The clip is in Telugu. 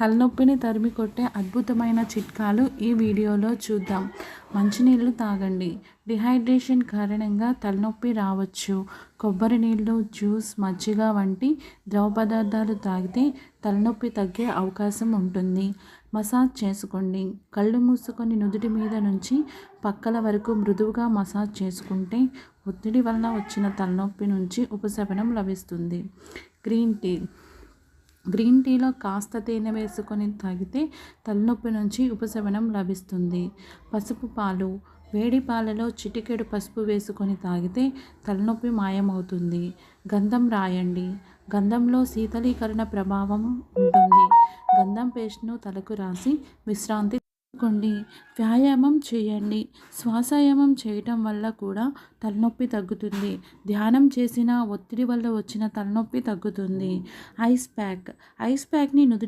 తలనొప్పిని తరిమి కొట్టే అద్భుతమైన చిట్కాలు ఈ వీడియోలో చూద్దాం. మంచినీళ్ళు తాగండి. డిహైడ్రేషన్ కారణంగా తలనొప్పి రావచ్చు. కొబ్బరి నీళ్ళు, జ్యూస్, మజ్జిగ వంటి ద్రవ పదార్థాలు తాగితే తలనొప్పి తగ్గే అవకాశం ఉంటుంది. మసాజ్ చేసుకోండి. కళ్ళు మూసుకొని నుదుటి మీద నుంచి పక్కల వరకు మృదువుగా మసాజ్ చేసుకుంటే ఒత్తిడి వలన వచ్చిన తలనొప్పి నుంచి ఉపశమనం లభిస్తుంది. గ్రీన్ టీలో కాస్త తేనె వేసుకొని తాగితే తలనొప్పి నుంచి ఉపశమనం లభిస్తుంది. పసుపు పాలు. వేడి పాలలో చిటికెడు పసుపు వేసుకొని తాగితే తలనొప్పి మాయమవుతుంది. గంధం రాయండి. గంధంలో శీతలీకరణ ప్రభావం ఉంటుంది. గంధం పేస్ట్ను తలకు రాసి విశ్రాంతి తీసుకోండి. వ్యాయామం చేయండి. శ్వాసాయామం చేయటం వల్ల కూడా తలనొప్పి తగ్గుతుంది. ధ్యానం చేసిన ఒత్తిడి వల్ల వచ్చిన తలనొప్పి తగ్గుతుంది. ఐస్ ప్యాక్ని నుదుటి